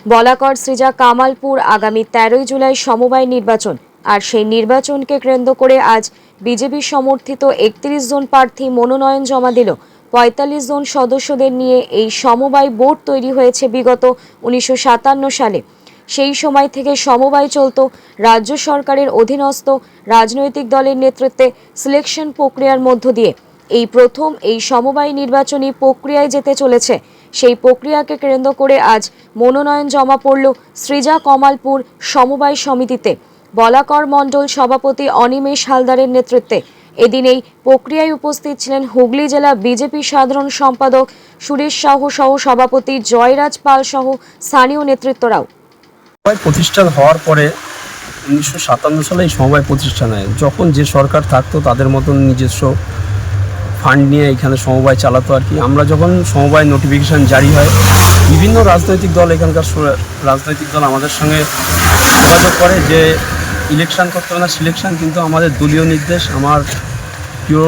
বলাকর সৃজা কামালপুর আগামী 13 জুলাই সমবায় নির্বাচন। আর সেই নির্বাচনকে কেন্দ্র করে আজ বিজেপি সমর্থিত 31 জন প্রার্থী মনোনয়ন জমা দিল। 45 জন সদস্যদের নিয়ে এই সমবায় বোর্ড তৈরি হয়েছে বিগত 1957 সালে। সেই সময় থেকে সমবায় চলত রাজ্য সরকারের অধীনস্থ রাজনৈতিক দলের নেতৃত্বে সিলেকশন প্রক্রিয়ার মধ্য দিয়ে। এই প্রথম এই সমবায় নির্বাচনী প্রক্রিয়ায় যেতে চলেছে। সেই প্রক্রিয়াকে কেন্দ্র করে আজ মনোনয়ন জমা পড়ল সৃজা কামালপুর সমবায় সমিতিতে। বলাকর মণ্ডল সভাপতি অনিমেষ হালদারের নেতৃত্বে এদিন এই প্রক্রিয়ায় উপস্থিত ছিলেন হুগলি জেলা বিজেপি সাধারণ সম্পাদক সুরেশ সাহু সহ সভাপতি জয়রাজ পাল সহ স্থানীয় নেতৃত্বরাও। প্রতিষ্ঠান হওয়ার পরে 1957 সালে এই সমবায় প্রতিষ্ঠান হয়। যখন যে সরকার থাকতো তাদের মতন নিজস্ব ফান্ড নিয়ে এখানে সমবায় চালাতো আর কি। আমরা যখন সমবায় নোটিফিকেশান জারি হয়, বিভিন্ন রাজনৈতিক দল, এখানকার রাজনৈতিক দল আমাদের সঙ্গে যোগাযোগ করে যে ইলেকশন করতে হবে না, সিলেকশন। কিন্তু আমাদের দলীয় নির্দেশ, আমার প্রিয়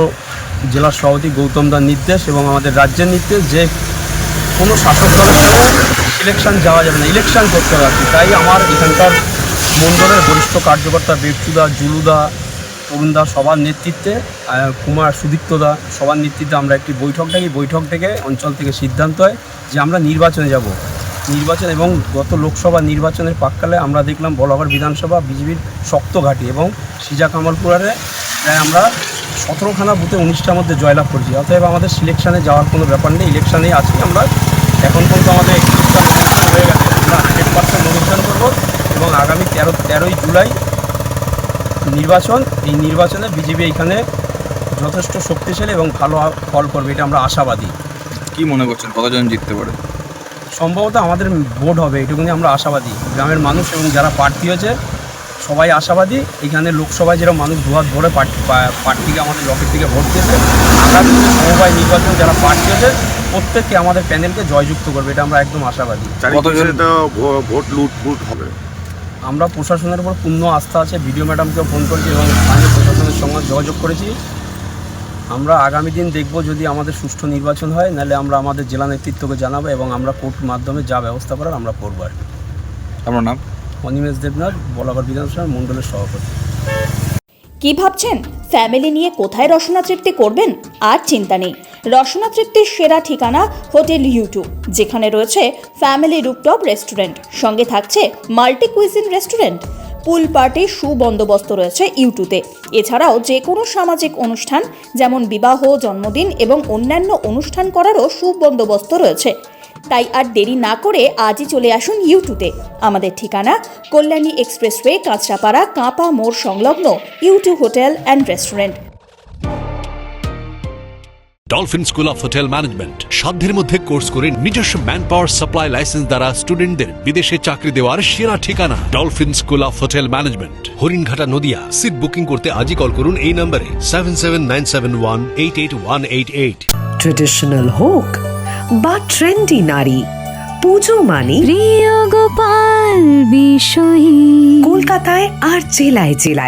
জেলার সভাপতি গৌতম দার নির্দেশ এবং আমাদের রাজ্যের নির্দেশ যে কোনো শাসক দলের সঙ্গে সিলেকশন যাওয়া যাবে না, ইলেকশন করতে হবে আর কি। তাই আমার এখানকার মণ্ডলের বরিষ্ঠ কার্যকর্তা বেপচুদা, জুলুদা, তরুণদা সবার নেতৃত্বে, কুমার সুদীপ্তদা সবার নেতৃত্বে আমরা একটি বৈঠক ডাকি। বৈঠক থেকে অঞ্চল থেকে সিদ্ধান্ত হয় যে আমরা নির্বাচনে যাব। নির্বাচন এবং গত লোকসভা নির্বাচনের প্রাক্কালে আমরা দেখলাম বলাগড় বিধানসভা বিজেপির শক্ত ঘাঁটি এবং সৃজা কামালপুরে প্রায় আমরা 17খানা বুথে 19টার মধ্যে জয়লাভ করেছি। অতএব আমাদের সিলেকশানে যাওয়ার কোনো ব্যাপার নেই, ইলেকশানেই আছি আমরা। এখন পর্যন্ত আমাদের 31টা নোমিনেশন হয়ে গেছে, আমরা 100% নোমিনেশন করবো এবং আগামী 13ই জুলাই নির্বাচন। এই নির্বাচনে বিজেপি এখানে যথেষ্ট শক্তিশালী এবং ভালো ফল করবে, এটা আমরা আশাবাদী। কি মনে করছেন কতজন জিততে পারে? সম্ভবত আমাদের ভোট হবে, এটুকুনি আমরা আশাবাদী। গ্রামের মানুষ এবং যারা প্রার্থী হয়েছে সবাই আশাবাদী। এখানে লোকসভায় যেরকম মানুষ দুহাত ভরে প্রার্থীকে আমাদের লকেট থেকে ভোট দিয়েছে, আগামী সমবায় নির্বাচন যারা প্রার্থী হয়েছে প্রত্যেককে আমাদের প্যানেলকে জয়যুক্ত করবে, এটা আমরা একদম আশাবাদী। ভোট লুটফুট হবে। আমরা প্রশাসনের উপর পূর্ণ আস্থা আছে, বিডিও ম্যাডামকেও ফোন করেছি এবং স্থানীয় প্রশাসনের সঙ্গে যোগাযোগ করেছি। আমরা আগামী দিন দেখব যদি আমাদের সুষ্ঠু নির্বাচন হয়, নাহলে আমরা আমাদের জেলা নেতৃত্বকে জানাবো এবং আমরা কোর্ট মাধ্যমে যা ব্যবস্থা করার আমরা করবো আর কি। আপনার নাম? অনিমেষ দেবনাথ, বলাগড় বিধানসভা মণ্ডলের সভাপতি। কি ভাবছেন ফ্যামিলি নিয়ে কোথায় রসনা তৃপ্তি করবেন? আর চিন্তা নেই, রসনা তৃপ্তির সেরা ঠিকানা হোটেল ইউ2, যেখানে রয়েছে ফ্যামিলি রুফটপ রেস্টুরেন্ট, সঙ্গে থাকছে মাল্টি কুইজিন রেস্টুরেন্ট। পুল পার্টির সুবন্দোবস্ত রয়েছে ইউ2তে। এছাড়াও যে কোনো সামাজিক অনুষ্ঠান যেমন বিবাহ, জন্মদিন এবং অন্যান্য অনুষ্ঠান করারও সুবন্দোবস্ত রয়েছে। তাই আর দেরি না করে আজই চলে আসুন ইউ2তে। আমাদের ঠিকানা কল্যাণী এক্সপ্রেসওয়ে, কাঁচরাপাড়া, কাঁপা মোড় সংলগ্ন U2 hotel and restaurant. Dolphin school of hotel management সাধ্যের মধ্যে কোর্স করে নিজস্ব ম্যান পাওয়ার সাপ্লাই লাইসেন্স দ্বারা স্টুডেন্টদের বিদেশে চাকরি দেওয়ার সেরা ঠিকানা Dolphin school of hotel Management, Haringhata, Nadia. Seat booking করতে আজই কল করুন এই নম্বরে 7797188188। ট্রেডিশনাল হোক বা ট্রেন্ডি নারী, পুজো মানে প্রিয় গোপাল বিষয়ী। কলকাতায় আর জেলায় জেলায়